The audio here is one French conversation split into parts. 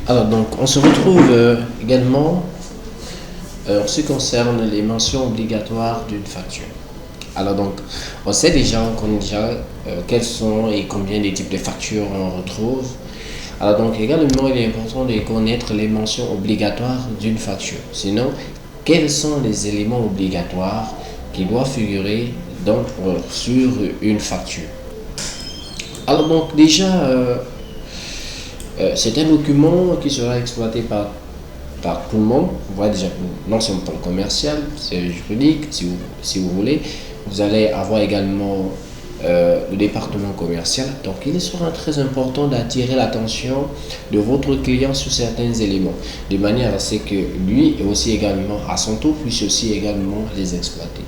Alors donc on se retrouve également en ce qui concerne les mentions obligatoires d'une facture. Alors donc on sait déjà, on connaît déjà quels sont et combien de types de factures on retrouve. Alors donc également il est important de connaître les mentions obligatoires d'une facture. Sinon, quels sont les éléments obligatoires qui doivent figurer donc sur une facture. Alors donc déjà c'est un document qui sera exploité par tout le monde. Vous voyez déjà, non seulement pour le commercial, c'est juridique, si vous voulez. Vous allez avoir également le département commercial. Donc, il sera très important d'attirer l'attention de votre client sur certains éléments, de manière à ce que lui et aussi également, à son tour, puisse aussi également les exploiter.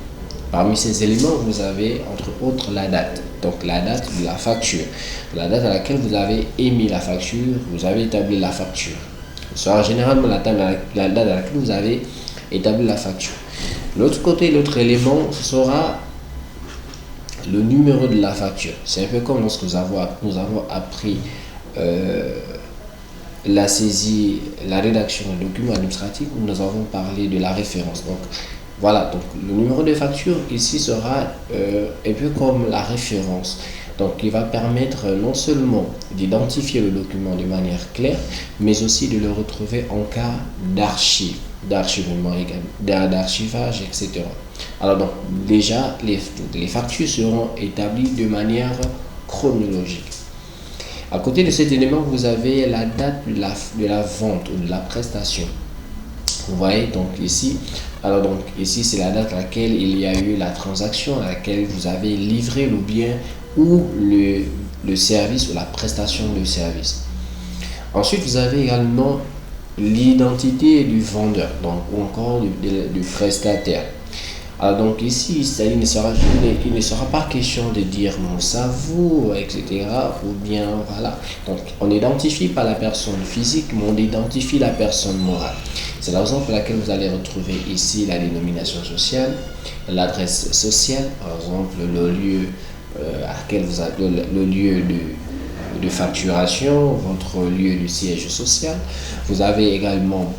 Parmi ces éléments, vous avez entre autres la date. Donc la date de la facture, la date à laquelle vous avez émis la facture, vous avez établi la facture. Ce sera généralement la date à laquelle vous avez établi la facture. L'autre côté, l'autre élément, ce sera le numéro de la facture. C'est un peu comme lorsque nous avons appris la saisie, la rédaction d'un document administratif où nous avons parlé de la référence. Donc voilà, donc le numéro de facture ici sera un peu comme la référence. Donc il va permettre non seulement d'identifier le document de manière claire, mais aussi de le retrouver en cas d'archive, d'archivement également, d'archivage, etc. Alors donc déjà les factures seront établies de manière chronologique. À côté de cet élément, vous avez la date de la vente ou de la prestation. Vous voyez donc ici, alors donc ici c'est la date à laquelle il y a eu la transaction, à laquelle vous avez livré le bien ou le service ou la prestation de service. Ensuite, vous avez également l'identité du vendeur, donc ou encore du prestataire. Alors donc ici, il ne sera pas question de dire mon savou, etc. Ou bien voilà. Donc on n'identifie pas la personne physique, mais on identifie la personne morale. C'est la raison pour laquelle vous allez retrouver ici la dénomination sociale, l'adresse sociale, par exemple le lieu à laquelle vous avez le lieu de facturation, votre lieu du siège social. Vous avez également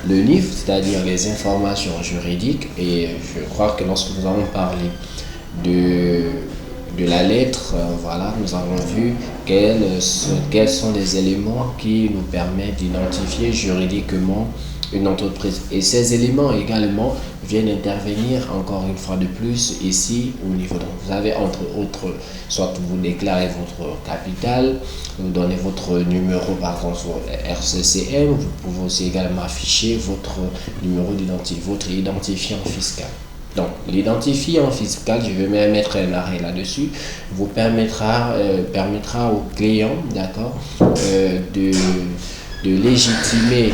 le livre, c'est-à-dire les informations juridiques, et je crois que lorsque nous avons parlé de la lettre, voilà, nous avons vu quels sont les éléments qui nous permettent d'identifier juridiquement une entreprise. Et ces éléments également viennent intervenir encore une fois de plus ici au niveau. Donc vous avez entre autres, soit vous déclarez votre capital, vous donnez votre numéro par exemple RCCM, vous pouvez aussi également afficher votre numéro d'identifiant, votre identifiant fiscal. Donc l'identifiant fiscal, je vais même mettre un arrêt là-dessus, vous permettra au client, d'accord, de légitimer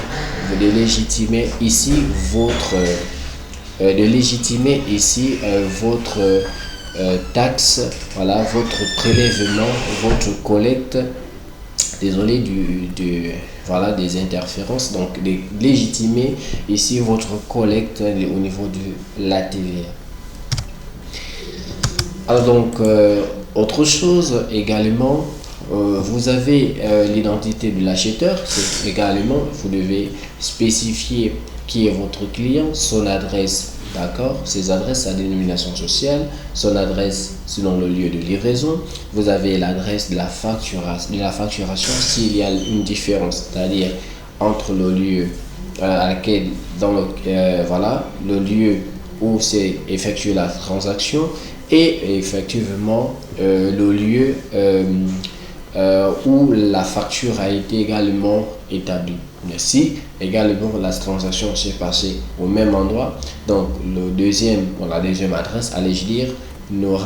ici votre taxe, voilà, votre prélèvement, votre collecte, désolé voilà, des interférences, donc de légitimer ici votre collecte au niveau de la TVA. Alors donc autre chose également, vous avez l'identité de l'acheteur. C'est également, vous devez spécifier qui est votre client, son adresse, d'accord, ses adresses, sa dénomination sociale, son adresse selon le lieu de livraison. Vous avez l'adresse de la facturation s'il y a une différence, c'est-à-dire entre le lieu à laquelle voilà, le lieu où c'est effectué la transaction et effectivement le lieu où la facture a été également établie. Mais si également la transaction s'est passée au même endroit, donc la deuxième adresse, allais-je dire, ne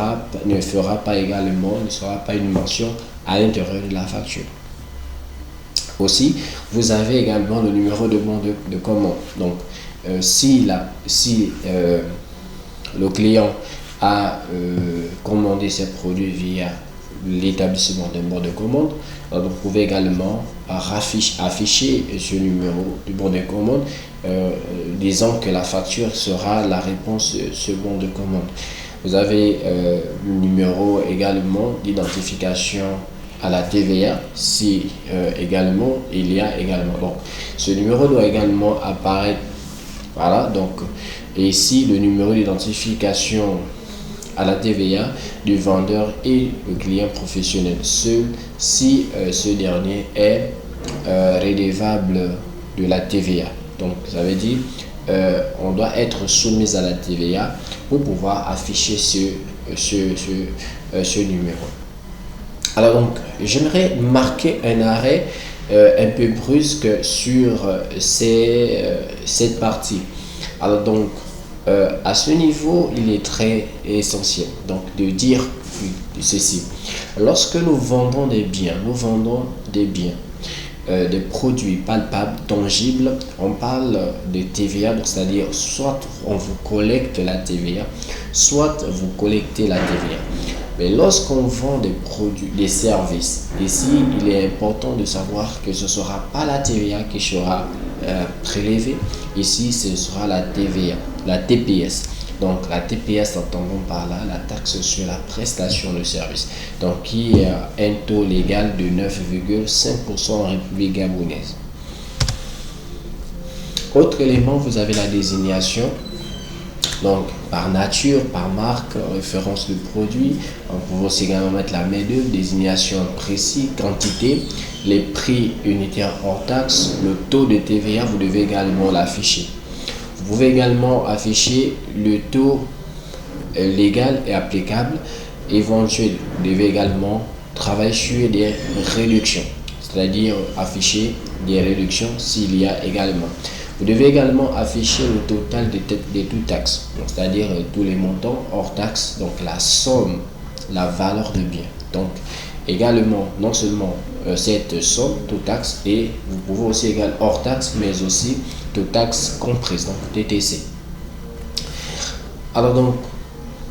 sera pas une mention à l'intérieur de la facture. Aussi, vous avez également le numéro de bon de commande. Donc, si le client a commandé ses produits via l'établissement d'un bon de commande, vous pouvez également afficher ce numéro du bon de commande, disant que la facture sera la réponse de ce bon de commande. Vous avez le numéro également d'identification à la TVA si également il y a également. Donc, ce numéro doit également apparaître. Voilà, donc, et ici le numéro d'identification à la TVA du vendeur et le client professionnel, seul si ce dernier est redevable de la TVA. Donc, ça veut dire on doit être soumis à la TVA pour pouvoir afficher ce numéro. Alors donc, j'aimerais marquer un arrêt un peu brusque sur cette partie. Alors donc, à ce niveau, il est très essentiel donc de dire ceci. Lorsque nous vendons des biens, des produits palpables, tangibles, on parle de TVA, c'est-à-dire soit on vous collecte la TVA, soit vous collectez la TVA. Mais lorsqu'on vend des produits, des services, ici, il est important de savoir que ce ne sera pas la TVA qui sera prélevée. Ici, ce sera la TVA, la TPS. Donc, la TPS, entendons par là la taxe sur la prestation de service. Donc, qui est un taux légal de 9,5% en République gabonaise. Autre élément, vous avez la désignation. Donc, par nature, par marque, référence de produit. On peut aussi également mettre la main-d'œuvre, désignation précise, quantité, les prix unitaires hors taxe, le taux de TVA, vous devez également l'afficher. Vous pouvez également afficher le taux légal et applicable. Éventuel, vous devez également travailler sur des réductions, c'est-à-dire afficher des réductions s'il y a également. Vous devez également afficher le total de toutes taxes, c'est-à-dire tous les montants hors taxes, donc la somme, la valeur de bien. Donc également, non seulement cette somme, toute taxe, et vous pouvez aussi également hors taxe, mais aussi toute taxe comprise, donc TTC. Alors donc,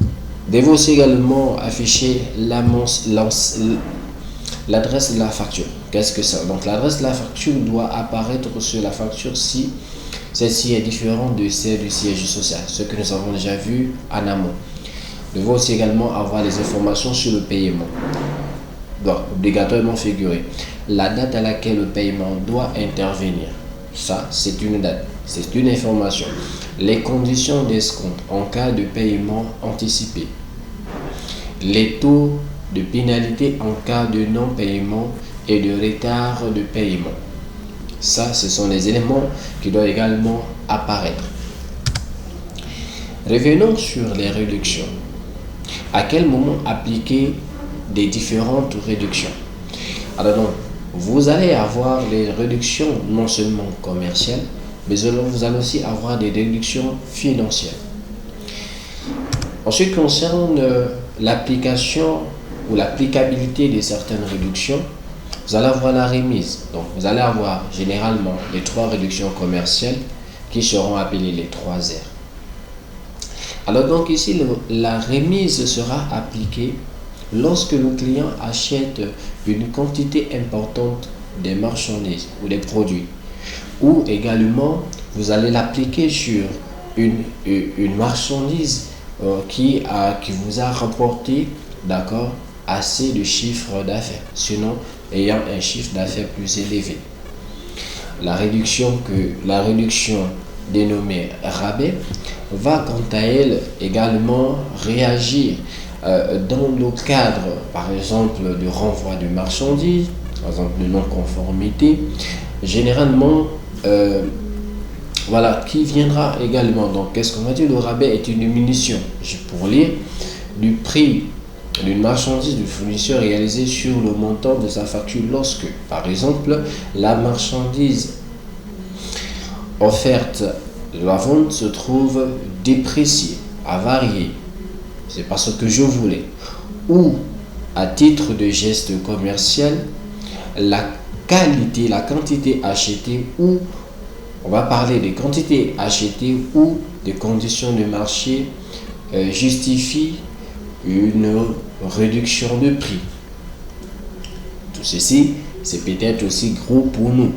vous devez aussi également afficher l'adresse de la facture. Qu'est-ce que ça? Donc l'adresse de la facture doit apparaître sur la facture si celle-ci est différente de celle du siège social, ce que nous avons déjà vu en amont. Nous devons aussi également avoir les informations sur le paiement. Donc, obligatoirement figurer la date à laquelle le paiement doit intervenir. Ça, c'est une date, c'est une information. Les conditions d'escompte en cas de paiement anticipé. Les taux de pénalité en cas de non-paiement et de retard de paiement. Ça, ce sont les éléments qui doivent également apparaître. Revenons sur les réductions. À quel moment appliquer des différentes réductions? Alors donc, vous allez avoir les réductions non seulement commerciales, mais vous allez aussi avoir des réductions financières. En ce qui concerne l'application ou l'applicabilité de certaines réductions, vous allez avoir la remise. Donc, vous allez avoir généralement les 3 réductions commerciales qui seront appelées les 3 R. Alors donc ici, la remise sera appliquée lorsque le client achète une quantité importante des marchandises ou des produits. Ou également, vous allez l'appliquer sur une marchandise qui vous a rapporté, d'accord, assez de chiffre d'affaires, sinon ayant un chiffre d'affaires plus élevé. La réduction dénommée rabais va quant à elle également réagir dans le cadre, par exemple, de renvoi de marchandises, par exemple de non-conformité, généralement, voilà, qui viendra également. Donc, qu'est-ce qu'on va dire? Le rabais est une diminution, pour lire, du prix d'une marchandise du fournisseur réalisée sur le montant de sa facture lorsque, par exemple, la marchandise offerte de la vente se trouve dépréciée, avariée, c'est parce que je voulais, ou à titre de geste commercial, la qualité, la quantité achetée, ou on va parler des quantités achetées ou des conditions de marché justifient une réduction de prix. Tout ceci, c'est peut-être aussi gros pour nous.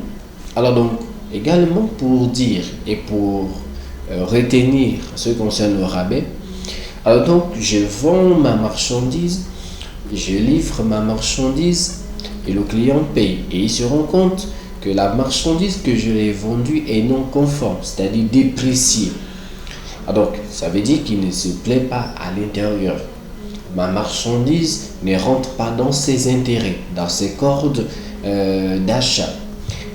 Alors donc, également pour dire et pour retenir ce qui concerne le rabais, alors donc je vends ma marchandise, je livre ma marchandise et le client paye. Et il se rend compte que la marchandise que je lui ai vendue est non conforme, c'est-à-dire dépréciée. Donc, ça veut dire qu'il ne se plaît pas à l'intérieur. Ma marchandise ne rentre pas dans ses intérêts, dans ses cordes d'achat.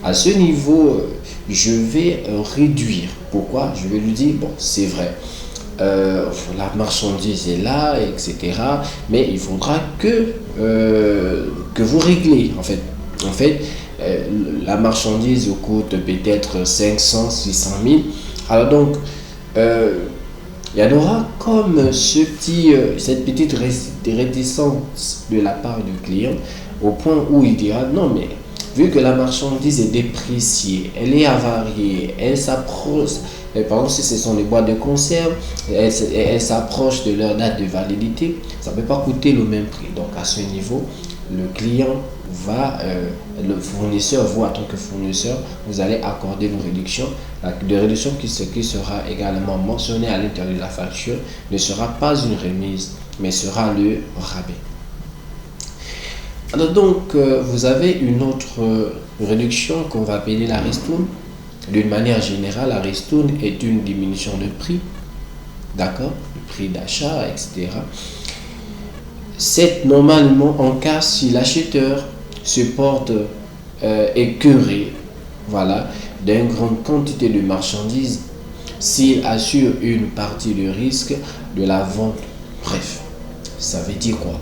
À ce niveau, je vais réduire. Pourquoi? Je vais lui dire, bon, c'est vrai, la marchandise est là, etc. Mais il faudra que vous réglez, en fait. En fait, la marchandise coûte peut-être 500, 600 000. Alors donc, il y en aura comme cette petite réticence de la part du client au point où il dira non mais vu que la marchandise est dépréciée, elle est avariée, elle s'approche, par exemple si ce sont les boîtes de conserve, elle s'approche de leur date de validité, ça ne peut pas coûter le même prix. Donc à ce niveau, le client le fournisseur, vous en tant que fournisseur, vous allez accorder une réduction. La réduction qui sera également mentionnée à l'intérieur de la facture ne sera pas une remise, mais sera le rabais. Alors donc, vous avez une autre réduction qu'on va appeler la ristourne. D'une manière générale, la ristourne est une diminution de prix, d'accord, le prix d'achat, etc. C'est normalement en cas si l'acheteur se porte écœuré, voilà, d'une grande quantité de marchandises, s'il assure une partie du risque de la vente. Bref, ça veut dire quoi?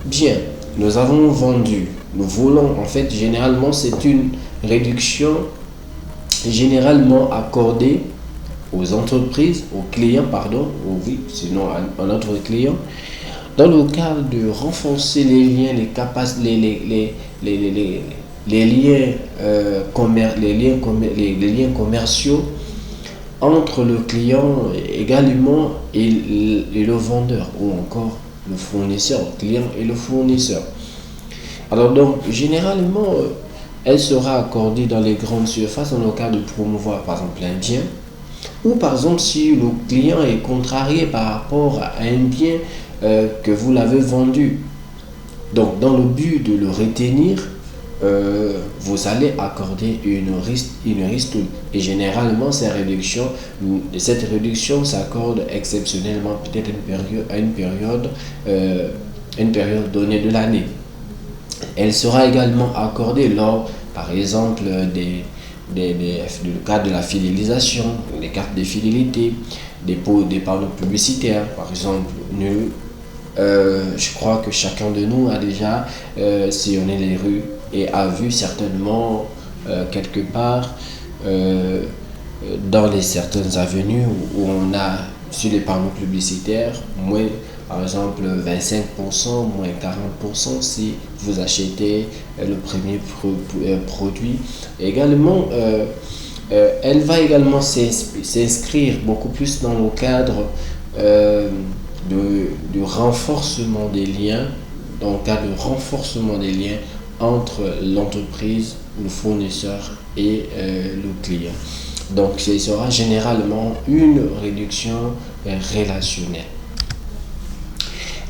Bien, nous avons vendu, nous voulons, en fait, généralement, c'est une réduction généralement accordée aux entreprises, aux clients, pardon, oui, sinon à notre client, dans le cadre de renforcer les liens, les liens commerciaux entre le client également et le vendeur ou encore le fournisseur, le client et le fournisseur. Alors donc, généralement, elle sera accordée dans les grandes surfaces dans le cas de promouvoir par exemple un bien, ou par exemple si le client est contrarié par rapport à un bien que vous l'avez vendu. Donc dans le but de le retenir, vous allez accorder une ristourne. Et généralement, cette réduction s'accorde exceptionnellement peut-être à une période donnée de l'année. Elle sera également accordée lors, par exemple, du cas de la fidélisation, les cartes de fidélité, des panneaux publicitaires. Par exemple, je crois que chacun de nous a déjà sillonné les rues et a vu certainement quelque part dans certaines avenues où on a sur les panneaux publicitaires moins, par exemple 25%, moins 40% si vous achetez le premier produit. Également, elle va également s'inscrire beaucoup plus dans le cadre de renforcement des liens, dans le cadre de renforcement des liens entre l'entreprise, le fournisseur et le client. Donc, ce sera généralement une réduction relationnelle.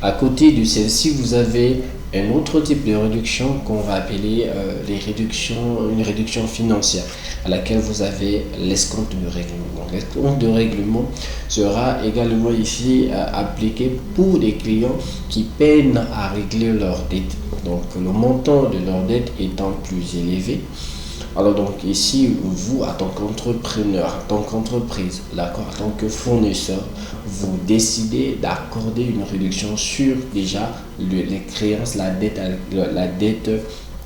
À côté de celle-ci, vous avez un autre type de réduction qu'on va appeler une réduction financière, à laquelle vous avez l'escompte de règlement. Donc, l'escompte de règlement sera également ici appliqué pour des clients qui peinent à régler leurs dettes. Donc, le montant de leur dette étant plus élevé. Alors donc ici, vous, en tant qu'entrepreneur, en tant qu'entreprise, d'accord, en tant que fournisseur, vous décidez d'accorder une réduction sur déjà les créances, la dette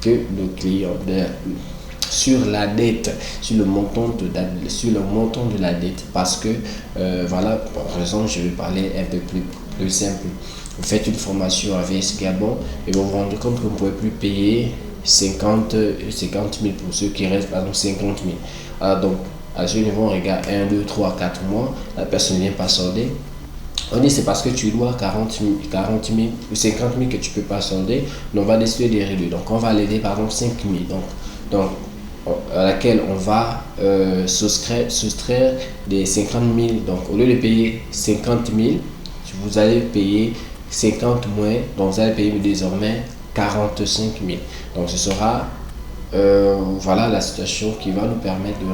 que le client, sur la dette, sur le montant de la dette. Parce que, voilà, par exemple, je vais parler un peu plus simple. Vous faites une formation avec Gabon et vous vous rendez compte que vous ne pouvez plus payer 50 000 pour ceux qui restent, par exemple 50 000. Alors donc, à ce niveau, on regarde 1, 2, 3, 4 mois, la personne ne vient pas solder. On dit c'est parce que tu dois 40 000 ou 50 000 que tu ne peux pas solder. Donc, on va décider de réduire. Donc, on va l'aider par exemple 5 000. Donc, à laquelle on va soustraire des 50 000. Donc, au lieu de payer 50 000, vous allez payer 50 moins. Donc, vous allez payer désormais 45 000. Donc ce sera voilà la situation qui va nous permettre de